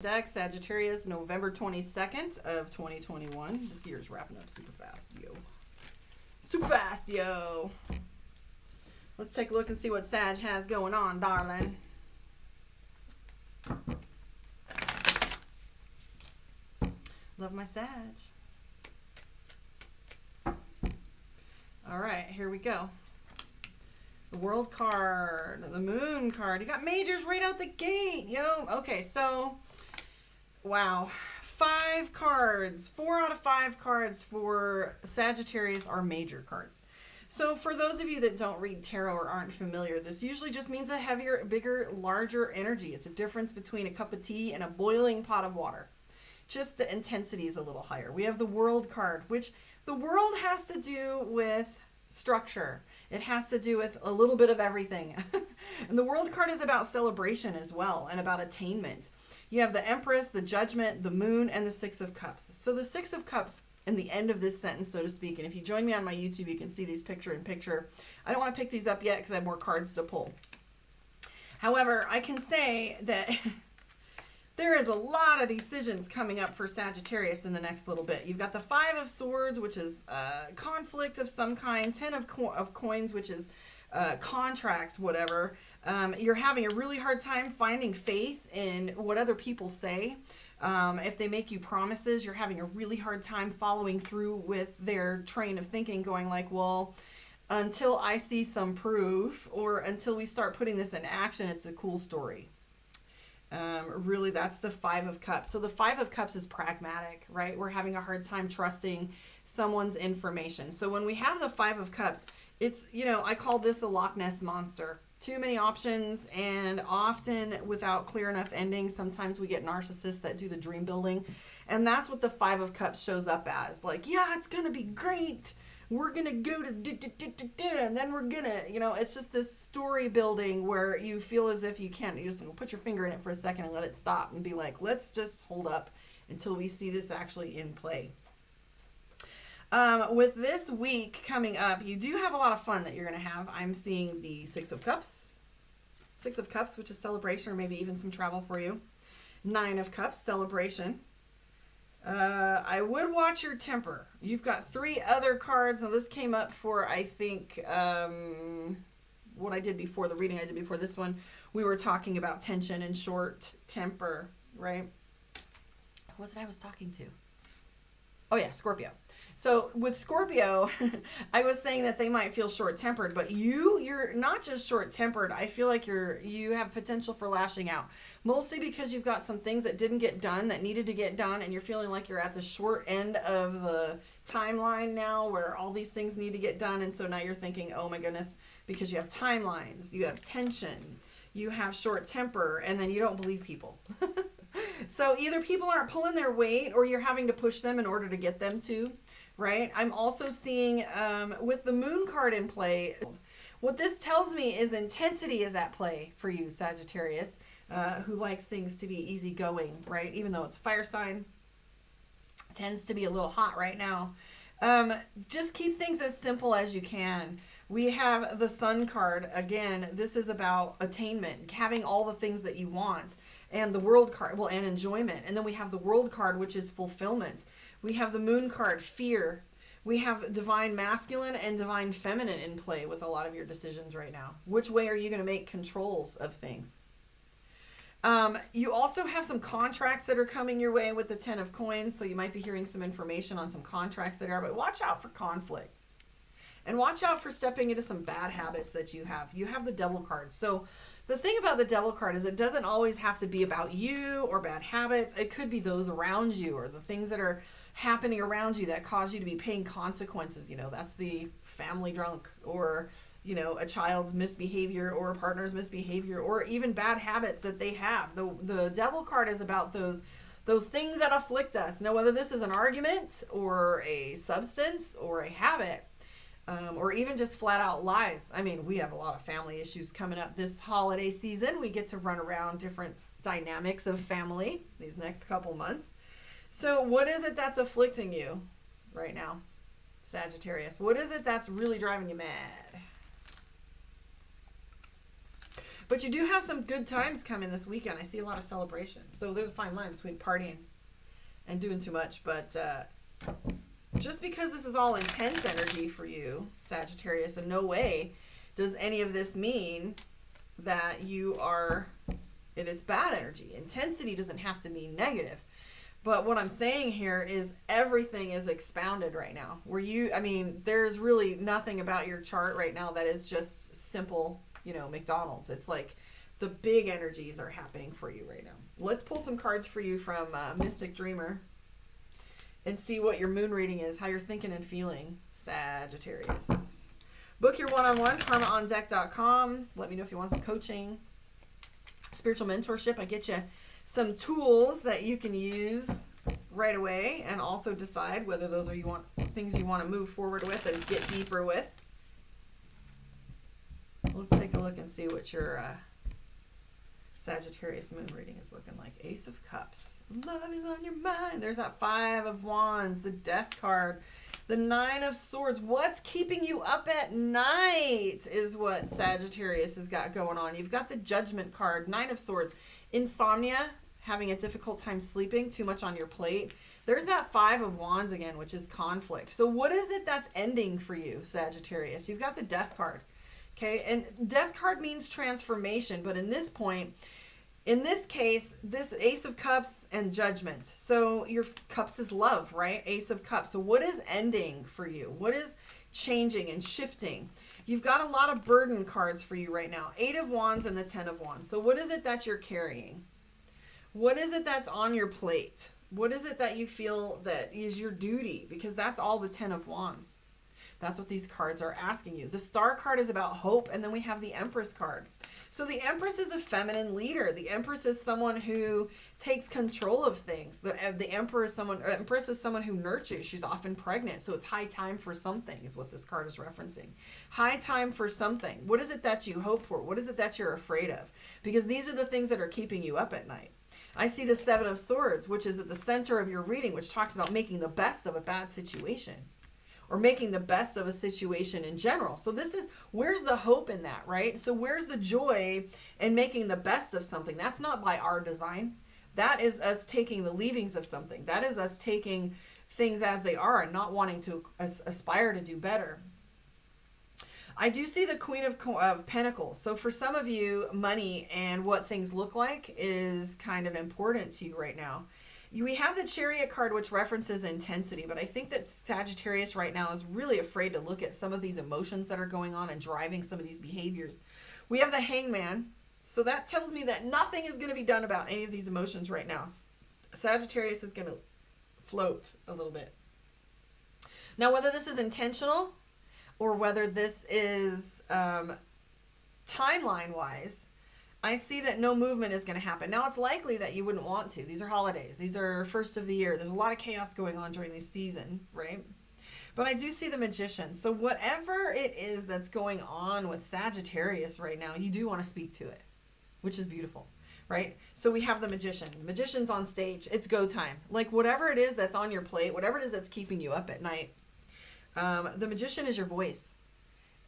Deck, Sagittarius, November 22nd of 2021. This year's wrapping up super fast, yo. Super fast, yo. Let's take a look and see what Sag has going on, darling. Love my Sag. All right, here we go. The World card, the Moon card. You got majors right out the gate, yo. Okay, so... wow, 5 cards, 4 out of 5 cards for Sagittarius are major cards. So for those of you that don't read tarot or aren't familiar, this usually just means a heavier, bigger, larger energy. It's a difference between a cup of tea and a boiling pot of water. Just the intensity is a little higher. We have the World card, which the world has to do with structure. It has to do with a little bit of everything. And the World card is about celebration as well and about attainment. You have the Empress, the Judgment, the Moon, and the Six of Cups. So the Six of Cups in the end of this sentence, so to speak, and if you join me on my YouTube, you can see these picture in picture. I don't want to pick these up yet because I have more cards to pull. However, I can say that there is a lot of decisions coming up for Sagittarius in the next little bit. You've got the 5 of Swords, which is conflict of some kind, 10 of Coins, which is contracts, whatever. You're having a really hard time finding faith in what other people say. If they make you promises, you're having a really hard time following through with their train of thinking, going like, well, until I see some proof or until we start putting this in action, it's a cool story. Really, that's the 5 of Cups. So the 5 of Cups is pragmatic, right? We're having a hard time trusting someone's information. So when we have the 5 of Cups, it's, you know, I call this the Loch Ness Monster. Too many options and often without clear enough endings. Sometimes we get narcissists that do the dream building. And that's what the 5 of Cups shows up as. Like, yeah, it's going to be great. We're going to go to and then we're going to, you know, it's just this story building where you feel as if you can't. You just put your finger in it for a second and let it stop and be like, let's just hold up until we see this actually in play. With this week coming up, you do have a lot of fun that you're going to have. I'm seeing the 6 of Cups. 6 of Cups, which is celebration or maybe even some travel for you. 9 of Cups, celebration. I would watch your temper. You've got 3 other cards. Now, this came up for, I think, what I did before, the reading I did before this one. We were talking about tension and short temper, right? Who was it I was talking to? Oh, yeah, Scorpio. So with Scorpio, I was saying that they might feel short-tempered, but you're not just short-tempered. I feel like you have potential for lashing out, mostly because you've got some things that didn't get done that needed to get done, and you're feeling like you're at the short end of the timeline now where all these things need to get done. And so now you're thinking, oh my goodness, because you have timelines, you have tension, you have short temper, and then you don't believe people. So either people aren't pulling their weight or you're having to push them in order to get them to. Right? I'm also seeing with the Moon card in play, what this tells me is intensity is at play for you, Sagittarius, who likes things to be easygoing, right? Even though it's a fire sign, tends to be a little hot right now. Just keep things as simple as you can. We have the Sun card. Again, this is about attainment, having all the things that you want. And the World card, well, and enjoyment. And then we have the World card, which is fulfillment. We have the Moon card, fear. We have divine masculine and divine feminine in play with a lot of your decisions right now. Which way are you going to make controls of things? You also have some contracts that are coming your way with the 10 of Coins. So you might be hearing some information on some contracts that are, but watch out for conflict. And watch out for stepping into some bad habits that you have. You have the Devil card. So the thing about the Devil card is it doesn't always have to be about you or bad habits. It could be those around you or the things that are happening around you that cause you to be paying consequences. You know, that's the family drunk or, you know, a child's misbehavior or a partner's misbehavior or even bad habits that they have. The Devil card is about those things that afflict us. Now, whether this is an argument or a substance or a habit, or even just flat out lies. I mean, we have a lot of family issues coming up this holiday season. We get to run around different dynamics of family these next couple months. So what is it that's afflicting you right now, Sagittarius? What is it that's really driving you mad? But you do have some good times coming this weekend. I see a lot of celebration. So there's a fine line between partying and doing too much. But just because this is all intense energy for you, Sagittarius, in no way does any of this mean that you are, it's bad energy. Intensity doesn't have to mean negative. But what I'm saying here is everything is expounded right now. There's really nothing about your chart right now that is just simple, McDonald's. It's like the big energies are happening for you right now. Let's pull some cards for you from Mystic Dreamer and see what your moon reading is, how you're thinking and feeling, Sagittarius. Book your one-on-one, karmaondeck.com. Let me know if you want some coaching, spiritual mentorship. I get you some tools that you can use right away and also decide whether those are things you want to move forward with and get deeper with. Let's take a look and see what your Sagittarius moon reading is looking like. Ace of Cups. Love is on your mind. There's that 5 of Wands, the Death card, the 9 of Swords. What's keeping you up at night is what Sagittarius has got going on. You've got the Judgment card, 9 of Swords. Insomnia, having a difficult time sleeping, too much on your plate. There's that 5 of Wands again, which is conflict. So what is it that's ending for you, Sagittarius? You've got the Death card. Okay, and Death card means transformation, but in this case, this Ace of Cups and Judgment. So your Cups is love, right? Ace of Cups. So what is ending for you? What is changing and shifting? You've got a lot of burden cards for you right now. 8 of Wands and the 10 of Wands. So what is it that you're carrying? What is it that's on your plate? What is it that you feel that is your duty? Because that's all the 10 of Wands. That's what these cards are asking you. The Star card is about hope, and then we have the Empress card. So the Empress is a feminine leader. The Empress is someone who takes control of things. The Empress is someone who nurtures. She's often pregnant, so it's high time for something is what this card is referencing. High time for something. What is it that you hope for? What is it that you're afraid of? Because these are the things that are keeping you up at night. I see the 7 of Swords, which is at the center of your reading, which talks about making the best of a bad situation. Or making the best of a situation in general. So where's the hope in that, right? So where's the joy in making the best of something? That's not by our design. That is us taking the leavings of something. That is us taking things as they are and not wanting to aspire to do better. I do see the Queen of Pentacles. So for some of you, money and what things look like is kind of important to you right now. We have the Chariot card, which references intensity, but I think that Sagittarius right now is really afraid to look at some of these emotions that are going on and driving some of these behaviors. We have the Hangman, so that tells me that nothing is going to be done about any of these emotions right now. Sagittarius is going to float a little bit. Now, whether this is intentional or whether this is timeline-wise, I see that no movement is going to happen. Now, it's likely that you wouldn't want to. These are holidays. These are first of the year. There's a lot of chaos going on during this season, right? But I do see the Magician. So whatever it is that's going on with Sagittarius right now, you do want to speak to it, which is beautiful, right? So we have the Magician. The Magician's on stage. It's go time. Like whatever it is that's on your plate, whatever it is that's keeping you up at night, the Magician is your voice.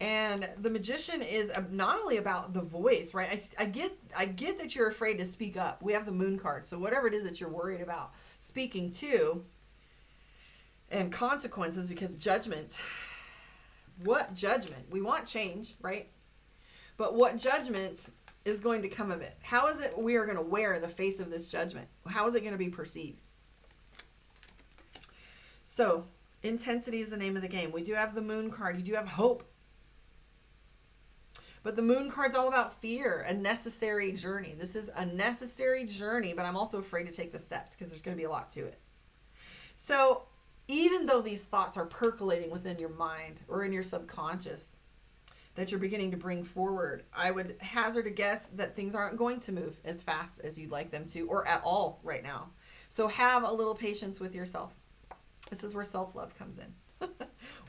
And the Magician is not only about the voice, right? I get that you're afraid to speak up. We have the Moon card. So whatever it is that you're worried about speaking to and consequences, because judgment, what judgment? We want change, right? But what judgment is going to come of it? How is it we are going to wear the face of this judgment? How is it going to be perceived? So intensity is the name of the game. We do have the Moon card. You do have hope. But the Moon card's all about fear, a necessary journey. This is a necessary journey, but I'm also afraid to take the steps because there's going to be a lot to it. So even though these thoughts are percolating within your mind or in your subconscious that you're beginning to bring forward, I would hazard a guess that things aren't going to move as fast as you'd like them to or at all right now. So have a little patience with yourself. This is where self-love comes in.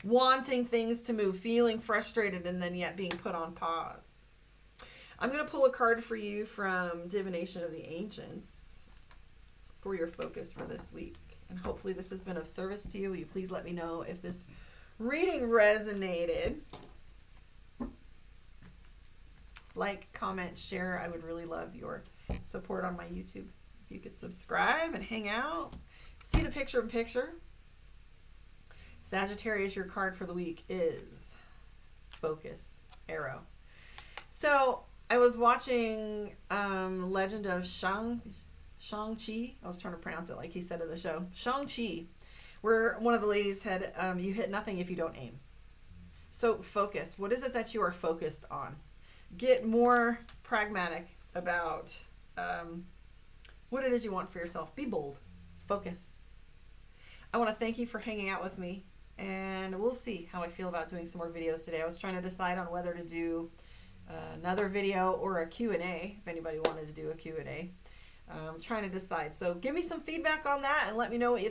Wanting things to move, feeling frustrated, and then yet being put on pause. I'm going to pull a card for you from Divination of the Ancients for your focus for this week. And hopefully this has been of service to you. Will you please let me know if this reading resonated? like, comment, share. I would really love your support on my YouTube. If you could subscribe and hang out. See the picture in picture. Sagittarius, your card for the week is Focus, Arrow. So I was watching Legend of Shang-Chi. I was trying to pronounce it like he said in the show. Shang-Chi, where one of the ladies said, you hit nothing if you don't aim. So focus. What is it that you are focused on? Get more pragmatic about what it is you want for yourself. Be bold. Focus. I want to thank you for hanging out with me, and we'll see how I feel about doing some more videos today. I was trying to decide on whether to do another video or a Q&A, if anybody wanted to do a Q&A. I'm trying to decide. So give me some feedback on that and let me know what you